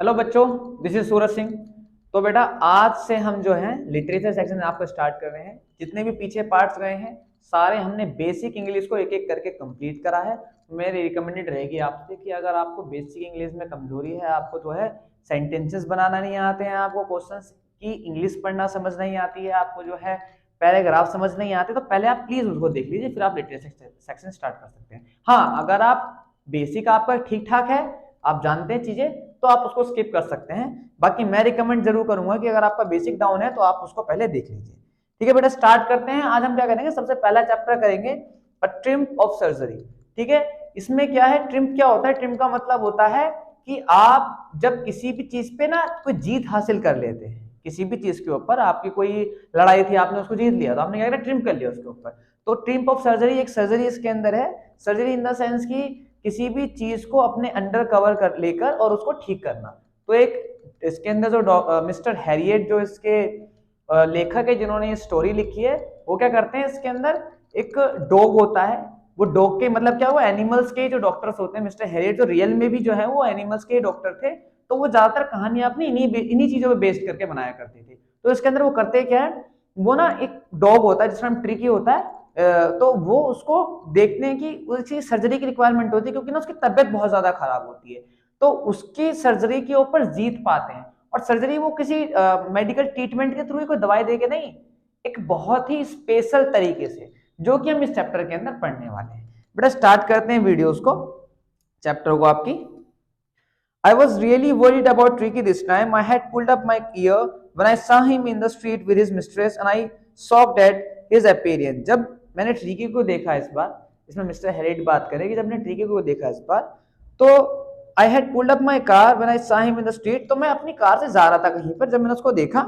Hello बच्चों, this is Suraj Singh. तो बेटा आज से हम जो है लिटरेचर सेक्शन आपको स्टार्ट कर रहे हैं। जितने भी पीछे पार्ट्स गए हैं सारे हमने बेसिक इंग्लिश को एक एक करके कंप्लीट करा है। मेरी रिकमेंडेड रहेगी आपसे कि अगर आपको बेसिक इंग्लिश में कमजोरी है, आपको जो है सेंटेंसेस बनाना नहीं आते हैं, आपको क्वेश्चंस की इंग्लिश पढ़ना समझ नहीं आती है, आपको जो है पैराग्राफ समझ नहीं आते, तो पहले आप प्लीज उसको देख लीजिए, फिर आप लिटरेचर सेक्शन स्टार्ट कर सकते हैं। हाँ, अगर आप बेसिक आपका ठीक ठाक है, आप जानते हैं चीजें, तो आप उसको स्किप कर सकते हैं। बाकी मैं रिकमेंड जरूर करूंगा कि अगर आपका बेसिक डाउन है तो आप उसको पहले देख लीजिए। ठीक है बेटा, स्टार्ट करते हैं। आज हम क्या करेंगे, सबसे पहला चैप्टर करेंगे ट्रिम्प ऑफ सर्जरी। ठीक है, इसमें क्या है, ट्रिम्प क्या होता है? ट्रिम्प का मतलब होता है कि आप जब किसी भी चीज पे ना कोई जीत हासिल कर लेते हैं, किसी भी चीज के ऊपर आपकी कोई लड़ाई थी, आपने उसको जीत लिया, तो आपने क्या किया, ट्रिम्प कर लिया उसके ऊपर। तो ट्रिम्प ऑफ सर्जरी एक सर्जरी इसके अंदर है। सर्जरी इन द सेंस की किसी भी चीज को अपने अंडर कवर कर लेकर और उसको ठीक करना। तो एक इसके अंदर जो मिस्टर हैरियट जो इसके लेखक है जिन्होंने ये स्टोरी लिखी है, वो क्या करते हैं, इसके अंदर एक डॉग होता है। वो डॉग के मतलब क्या, वो एनिमल्स के जो डॉक्टर्स होते हैं, मिस्टर हैरियट जो रियल में भी जो है वो एनिमल्स के डॉक्टर थे। तो वो ज्यादातर कहानियां अपनी इन्हीं चीजों पे बेस्ड करके बनाया करते थे। तो इसके अंदर वो करते क्या है, वो ना एक डॉग होता है जिसका नाम ट्रिकी होता है। तो वो उसको देखने की उसकी सर्जरी की रिक्वायरमेंट होती है, क्योंकि ना उसकी तबियत बहुत ज्यादा खराब होती है। तो उसकी सर्जरी के ऊपर जीत पाते हैं। और सर्जरी वो किसी मेडिकल ट्रीटमेंट के थ्रू ही कोई दवाई देके नहीं, एक बहुत ही स्पेशल तरीके से, जो कि हम इस चैप्टर के अंदर पढ़ने वाले हैं। बेटा स्टार्ट करते हैं वीडियोस को, चैप्टर को आपकी। I was really worried about Tricky this time. I had pulled up my ear when I saw him in the street with his mistress and I shocked at his appearance. जब मैंने tricky को देखा इस बार, इसमें mister हेरिट बात करें कि जब मैंने ट्रिकी को देखा इस बार, तो I had pulled up my car when I saw him in the street. तो मैं अपनी कार से जा रहा था कहीं पर, जब मैंने उसको देखा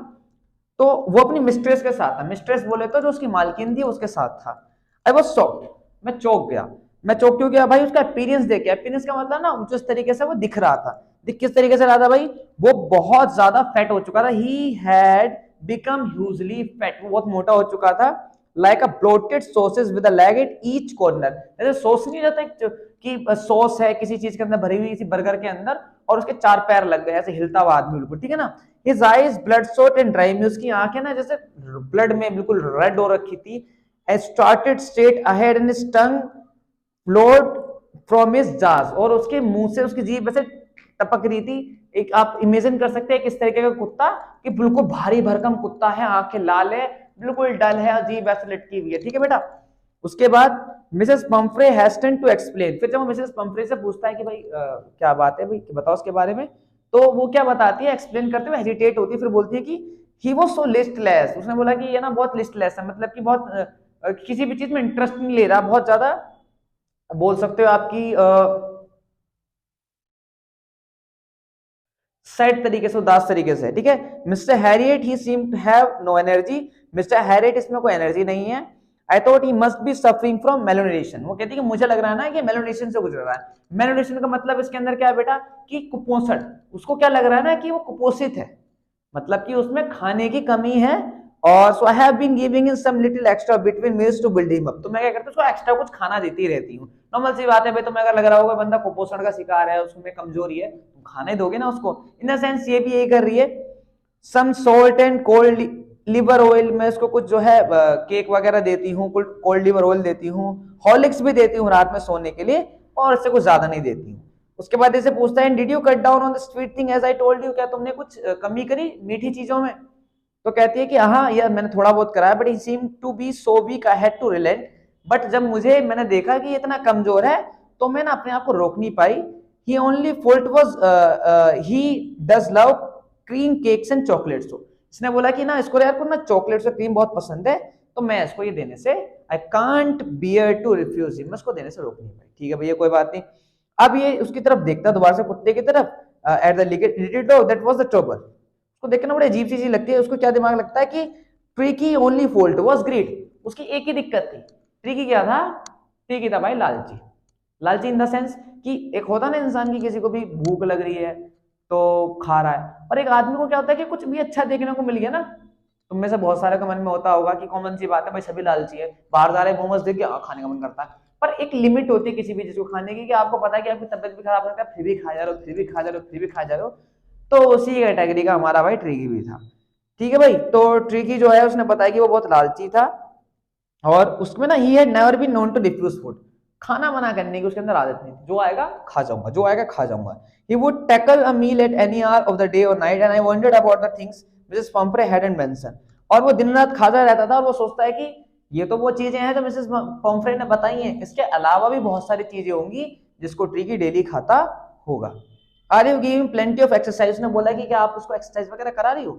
तो वो अपनी मिस्ट्रेस के साथ था। मिस्ट्रेस बोले तो जो उसकी मालकिन थी उसके साथ था। आई वॉज शॉक्ड, मैं चौंक गया। मैं चौंक क्यों गया भाई? उसका अपीयरेंस देख के। अपीयरेंस का मतलब ना जिस तरीके से वो दिख रहा था, दिख किस तरीके से रहा था भाई, वो बहुत ज्यादा फैट हो चुका था। He had become hugely fat, वो बहुत मोटा हो चुका था। Like a bloated sausage with a leg at each corner. जैसे सॉस नहीं रहता कि सॉस है किसी चीज के अंदर भरी हुई, किसी बर्गर के अंदर, और उसके चार पैर लग गए, ऐसे हिलता हुआ आदमी बिल्कुल, ठीक है ना। His eyes bloodshot and dry, उसकी आंखें ना जैसे ब्लड में बिल्कुल रेड हो रखी थी। I started straight ahead and his tongue flowed from his jaws, और उसके मुंह से उसकी जीभ ऐसे टपक रही थी। एक आप इमेजिन कर सकते हैं किस तरीके का कुत्ता, कि बिल्कुल भारी भरकम कुत्ता है, आंखें लाल है, बिल्कुल डल है, जीभ ऐसे लटकी हुई है, ठीक है बेटा। उसके बाद मिसेस पंफ्रे हैस्टन टू एक्सप्लेन। फिर जब वो मिसेस पंफ्रे से पूछता है कि भाई क्या बात है भाई, बताओ उसके बारे में, तो वो क्या बताती है, एक्सप्लेन करते हुए हेजिटेट होती है, फिर बोलती है कि ही वाज सो लिस्टलेस। उसने बोला कि ये ना बहुत लिस्टलेस है, मतलब कि बहुत किसी भी चीज में इंटरेस्ट नहीं ले रहा, बहुत ज्यादा बोल सकते हो आपकी सैड तरीके से, उदास तरीके से, ठीक है। Mister Herriot he seam to have no energy. Mister Herriot इसमें कोई एनर्जी नहीं है। I thought he must be suffering from malnutrition. वो कहती है कि मुझे लग रहा है ना कि मेलोनेशन से गुजर रहा है। मेलोनेशन का मतलब इसके अंदर क्या है बेटा, कि कुपोषण। उसको क्या लग रहा है ना कि वो कुपोषित है, मतलब कि उसमें खाने की कमी है। और so I have been giving in some little extra between meals to build him up. तो मैं क्या करता हूं, उसको एक्स्ट्रा कुछ खाना देती रहती हूँ। नॉर्मल सी बात है भाई, तुम्हें अगर लग रहा होगा बंदा कुपोषण का शिकार है, उसमें कमजोरी है, तुम खाने दोगे ना उसको। इन द सेंस ये भी यही कर रही है। Some salt and cod liver oil, मैं इसको कुछ जो है केक वगैरह देती हूँ, कोल्ड लिवर ऑयल देती हूँ, हॉर्लिक्स भी देती हूँ रात में सोने के लिए, और इससे कुछ ज्यादा नहीं देती हूँ। उसके बाद ऐसे पूछता है, did you cut down on the sweet thing as I told you. क्या तुमने कुछ कमी करी मीठी चीजों में? तो कहती है कि हाँ यार मैंने थोड़ा बहुत कराया, but he seam to be so weak I had to relent. But जब मैंने देखा कि इतना कमजोर है, तो मैं ना अपने आप को रोक नहीं पाई। He only fault was he does love cream cakes and chocolates. इसने बोला कि ना इसको यार को ना चॉकलेट्स और क्रीम बहुत पसंद है, तो मैं इसको ये देने से I can't bear to refuse him, मैं इसको देने से रोक नहीं पाई। ठीक है भैया कोई बात नहीं। अब ये उसकी तरफ देखता दोबारा से, कुत्ते की तरफ, at the little dog that was the trouble. उसको देखना बड़ी अजीब सी चीज लगती है। उसको क्या दिमाग लगता है कि Tricki only fault was greed. उसकी एक ही दिक्कत थी। ट्रिकी क्या था? ट्रिकी था भाई लालची। लालची इन द सेंस कि एक होता ना इंसान की किसी को भी भूख लग रही है तो खा रहा है, और एक आदमी को क्या होता है कि कुछ भी अच्छा देखने को मिल गया ना, तुम में से बहुत सारे का मन में होता होगा कि कॉमन सी बात है भाई, सभी लालची है, बाहर जा रहे मोमोज देख के खाने का मन करता है। पर एक लिमिट होती है किसी भी चीज को खाने की, कि आपको पता है कि आपकी तबियत भी खराब रहता है, फिर भी खा जा रहे हो, फिर भी खा जा रहे हो, फिर भी खा जा रहे हो। तो उसी कैटेगरी का हमारा भाई ट्रिकी भी था। ठीक है भाई, तो ट्रिकी जो है उसने बताया कि वो बहुत लालची था और उसमें ना ही had never been known to refuse food, खाना मना करने की उसके अंदर आदत नहीं थी, जो आएगा खा जाऊंगा, जो आएगा खा जाऊंगा। He would tackle a meal at any hour of the day और night and I wondered about the things Mrs Pumphrey hadn't mention. और वो दिन रात खाता रहता था और वो सोचता है कि ये तो वो चीजें हैं जो मिसेस पंफ्रे ने बताई हैं, इसके अलावा भी बहुत सारी चीजें होंगी जिसको ट्रिकी डेली खाता होगा। Are you giving plenty of exercise, ने बोला कि क्या आप उसको एक्सरसाइज वगैरह करा रही हो।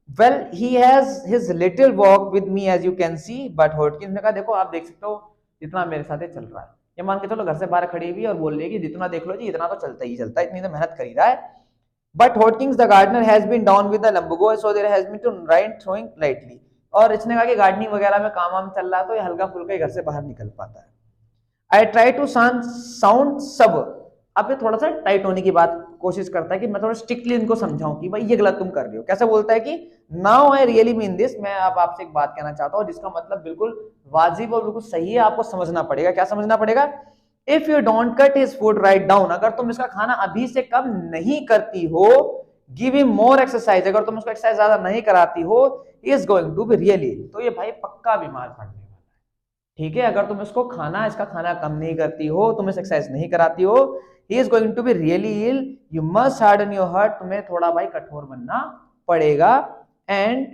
Well he has his little walk with me as you can see but Hodgkins ने कहा देखो आप देख सकते हो जितना मेरे साथ चल रहा है, ये मान के चलो घर से बाहर खड़ी हुई और बोल रही है कि जितना देख लो जी इतना तो चलता ही चलता है, इतनी तो मेहनत कर ही रहा है। But Hodgkins the gardener has been down with the lumbago so there has been to right throwing lightly, और इसने कहा कि गार्डनिंग वगैरह में काम वाम चल रहा है तो ये हल्का फुल्का ही घर से बाहर निकल पाता है। आई ट्राई टू साउंड सब, अब ये थोड़ा सा टाइट होने की बात कोशिश करता है कि मैं थोड़ा स्ट्रिक्टली इनको समझाऊं कि भाई ये गलत तुम कर रहे हो। कैसे बोलता है कि now I really mean this, मैं अब आपसे एक बात कहना चाहता हूं जिसका मतलब बिल्कुल वाजिब और बिल्कुल सही है, आपको समझना पड़ेगा। क्या समझना पड़ेगा? If you don't cut his food write down, अगर तुम इसका खाना अभी से कम नहीं करती हो, गिव हिम मोर एक्सरसाइज, अगर तुम उसको एक्सरसाइज ज्यादा नहीं कराती हो, he is going to be really, तो ये भाई पक्का बीमार पड़ने वाला है। ठीक है, अगर तुम इसको इसका खाना कम नहीं करती हो, तुम इस एक्सरसाइज नहीं कराती हो, he is going to be really ill, you must harden your heart, तुम्हें थोड़ा भाई कठोर बनना पड़ेगा and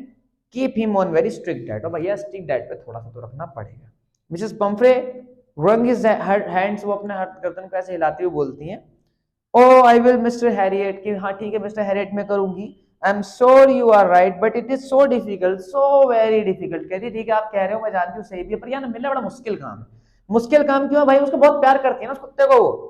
keep him on very strict diet, और भैया स्ट्रिक्ट डाइट पे थोड़ा सा तो रखना पड़ेगा। Mrs Pomfrey wrung his hands, वो अपने गर्दन को ऐसे हिलाती हुई बोलती हैं, oh I will mister Herriot, कि हाँ ठीक है मिस्टर हैरियट मैं करूंगी, I am sure you are right but it is so difficult, so very difficult. कहती ठीक है आप कह रहे हो मैं जानती हूँ सही भी है, पर यार ना मिलना बड़ा मुश्किल काम है। मुश्किल काम क्यों है भाई? उसको बहुत प्यार करती है ना उस कुत्ते को।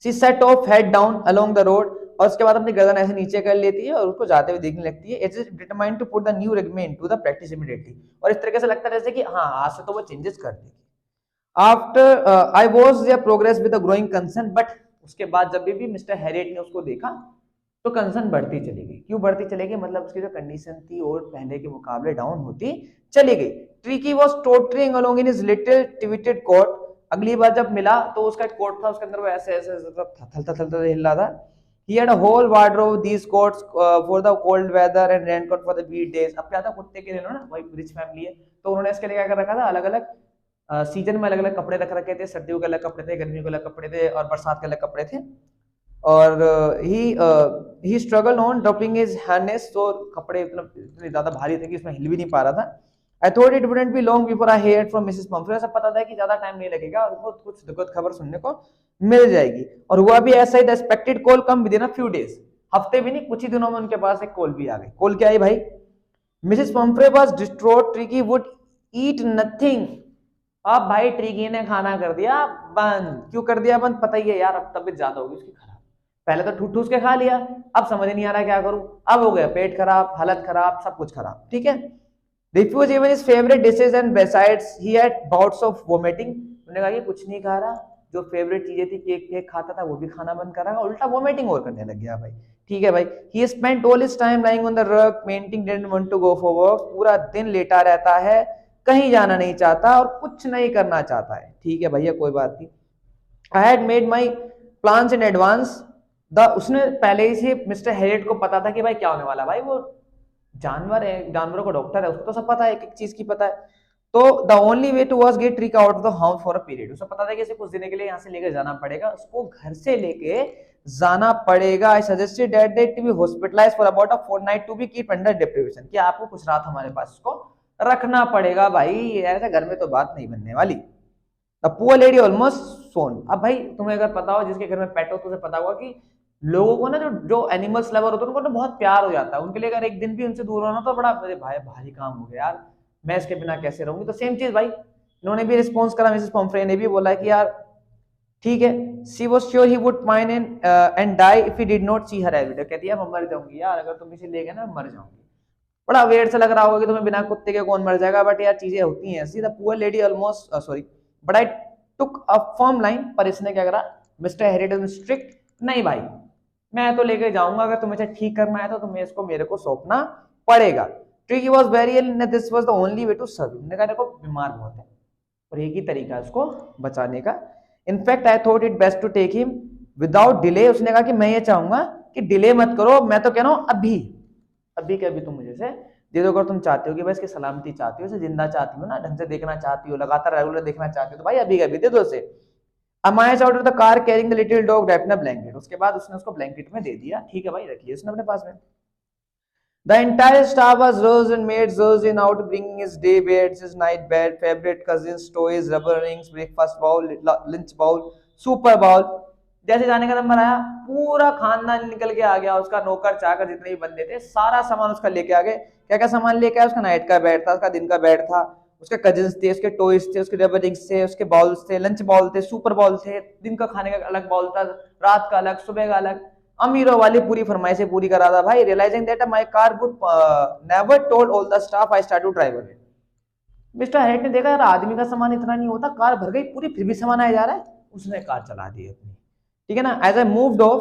She set off head down along the road, और उसके बाद अपनी गर्दन ऐसे नीचे कर लेती है और उसको जाते हुए देखने लगती है। It is determined to put the new regimen into the practice immediately, और इस तरीके से लगता है जैसे कि हाँ आज से तो वो चेंजेस कर देगी। After I watched their progress with a growing concern, but उसके बाद जब भी मिस्टर हैरियट ने उसको देखा तो कंसर्न बढ़ती चली गई। क्यों बढ़ती चली गई? मतलब उसकी जो कंडीशन थी और पहले के मुकाबले डाउन होती चली गई। Tricki was tottering along in his little tweeded coat, अगली बार जब मिला तो उसका एक कोट था, उसके अंदर वो ऐसे ऐसे थलथल हिल रहा था। He had a whole wardrobe these coats for the cold weather and raincoat for the beach days। अब क्या था, कुत्ते के लिए ना भाई रिच फैमिली है तो उन्होंने इसके लिए क्या कर रखा था, अलग अलग सीजन में अलग अलग कपड़े रख रखे थे। सर्दियों के अलग कपड़े थे, गर्मियों के अलग कपड़े थे और बरसात के अलग कपड़े थे। और he struggle on dropping his harness, तो कपड़े इतने ज्यादा भारी थे कि इसमें हिल भी नहीं पा रहा था। I thought it wouldn't be long before I heard from Mrs. Pumphrey, सब पता था कि ज्यादा टाइम नहीं लगेगा और उनको कुछ दुखद खबर सुनने को मिल जाएगी। और हुआ भी ऐसा ही, the expected call come within a few days, हफ्ते भी नहीं कुछ ही दिनों में उनके पास एक कॉल भी आ गई। कॉल क्या आई भाई? Mrs Pomfrey was distraught, tricky would eat nothing. अब भाई ट्रिकी ने खाना कर दिया बंद। क्यों कर दिया बंद? पता ही है यार, अब तबीयत ज्यादा होगी उसकी खराब। पहले तो ठूठ ठूस के खा लिया, अब समझ नहीं आ रहा क्या करूं, अब हो गया पेट खराब, हालत खराब, सब कुछ खराब। ठीक है, refused even his favorite dishes and besides he had bouts of vomiting। उन्होंने कहा कि कुछ नहीं खा रहा, जो फेवरेट चीजें थी केक केक खाता था वो भी खाना बंद कर रहा है, उल्टा वोमिटिंग और करने लग गया भाई। ठीक है भाई, he spent all his time lying on the rug painting, didn't want to go for work, पूरा दिन लेटा रहता है, कहीं जाना नहीं चाहता और कुछ नहीं करना चाहता है। ठीक है भैया कोई बात नहीं। I had made my plans in advance, उसने पहले ही से मिस्टर हैरियट को पता था कि भाई क्या होने वाला। भाई वो जानवर है, जानवरों का डॉक्टर है, उसको तो सब पता है, एक एक चीज की पता है। तो the only way to was get Tricki out of the house for a period, उसे पता था कि इसे कुछ दिन के लिए यहाँ से लेकर जाना पड़ेगा, उसको घर से लेके जाना पड़ेगा। I suggested that they to be hospitalised for about a fortnight to be keep under deprivation, कि आपको कुछ रात हमारे पास इसको रखना पड़ेगा। भाई ऐसा घर में तो बात नहीं बनने वाली। द पुअर लेडी ऑलमोस्ट सोन। अब भाई तुम्हें अगर पता हो जिसके घर में पेट हो तो उसे पता होगा कि लोगों को ना जो एनिमल्स लवर होते हैं उनको ना बहुत प्यार हो जाता है उनके लिए। अगर एक दिन भी उनसे दूर होना तो बड़ा भाई भारी काम हो गया यार, मैं इसके बिना कैसे रहूंगी। तो सेम चीज भाई इन्होंने भी रिस्पॉन्स करा, मिसेस पंफ्रे ने भी बोला कि यार ठीक है, she was sure he would pine and die if he did not see her every day. कहती है मैं मर जाऊंगी यार, अगर तुम इसे ले गए ना मर जाऊंगी। बड़ा वेयर से लग रहा होगा कि तुम्हें बिना कुत्ते के कौन मर जाएगा, बट यार चीजें होती हैं ऐसी। The poor lady almost sorry but I took a firm line, पर इसने क्या करा, मिस्टर हैरियट स्ट्रिक्ट, नहीं भाई मैं तो लेके जाऊंगा, अगर तुम्हें ठीक करना है तो तुम्हें इसको मेरे को सौंपना पड़ेगा। Tricki was very ill, this was the only way to serve. मैंने कहा देखो बीमार बहुत है और एक ही तरीका है उसको बचाने का। In fact I thought it best to take him without delay. उसने कहा कि मैं ये चाहूंगा कि डिले मत करो, मैं तो कह रहा हूं अभी अभी के अभी तुम मुझे से दे दो। अगर तुम चाहते हो कि भाई इसकी सलामती चाहती हो, इसे जिंदा चाहती हो ना, ढंग से देखना चाहती हो, लगातार रेगुलर देखना चाहती हो, तो भाई अभी के अभी दे दो इसे। अमायस out of the car carrying the little dog wrapped in a blanket. उसके बाद उसने उसको ब्लैंकेट में दे दिया, ठीक है भाई, रख लिया उसने अपने पास में। The entire staff was rose and made Zos in out bringing his day beds, his night bed, favorite cousins, toys, rubber rings, breakfast bowl, lunch bowl, super bowl। जैसे जाने का नंबर आया, पूरा खानदान निकल के आ गया, उसका नौकर चाकर जितने भी बंदे थे सारा सामान उसका लेके आ गए। क्या क्या सामान लेके आया? उसका नाइट का बेड था, उसका दिन का बेड था, उसके कजिन्स थे, उसके टॉयज थे, उसके रबर रिंग्स थे, उसके बॉल्स थे, लंच बॉल थे, सुपर बॉल थे, दिन का खाने का अलग बॉल था, रात का अलग, सुबह का अलग। अमीरों वाली पूरी फरमाइशें पूरी करा था भाई। Realising that my car would never told all the staff I start to drive away. Mister Herriot ने देखा यार आदमी का सामान इतना नहीं होता, कार भर गई पूरी, फिर भी सामान आया जा रहा है, उसने कार चला दी अपनी, ठीक है ना। As I moved off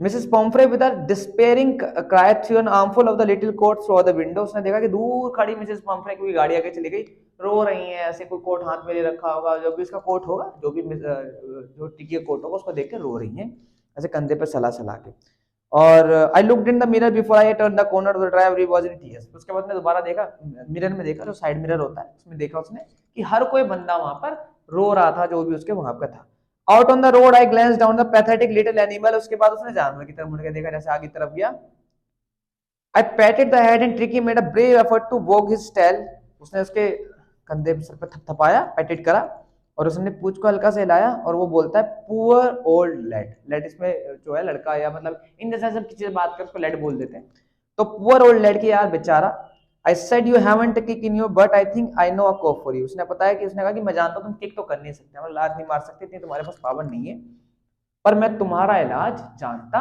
Mrs Pumphrey with a despairing cry through an armful of the little coat through the window. उसने देखा कि दूर खड़ी मिसेस पॉम्फ्रे की गाड़ी आगे चली गई, रो रही है, ऐसे कोई कोट हाथ में ले रखा होगा, जो भी इसका कोट होगा, जो भी जो टिकी कोट होगा, उसको देख के रो रही है ऐसे कंधे पे सला सला के। और I looked in the mirror before I turn the corner of the driver, he was in tears. उसके बाद मैं दोबारा देखा, मिरर में देखा, जो साइड मिरर होता है उसमें देखा उसने कि हर कोई बंदा वहां पर रो रहा था, जो भी उसके वहां पर था। Out on the road I glance down the pathetic little animal. उसके बाद उसने जानवर की तरफ मुड़ के देखा, जैसे आगे तरफ गया। I patted the head and Tricki made a brave effort to walk his tail. उसने उसके कंधे पर, सर पर थपथपाया, पैटेड करा, और उसने पूंछ को हल्का से हिलाया, और वो बोलता है पुअर ओल्ड लेड। लेड इसमें जो है लड़का, या मतलब इन जैसा सब किसी से बात कर उसको लेड बोल देते हैं। तो पुअर ओल्ड लेड की यार बेचारा। I said you haven't kick in your but I think I know a cough for you. उसने बताया कि, उसने कहा कि मैं जानता हूं तुम किक तो कर नहीं सकते, मतलब लात नहीं मार सकते, इतनी तुम्हारे पास पावर नहीं है, पर मैं तुम्हारा इलाज जानता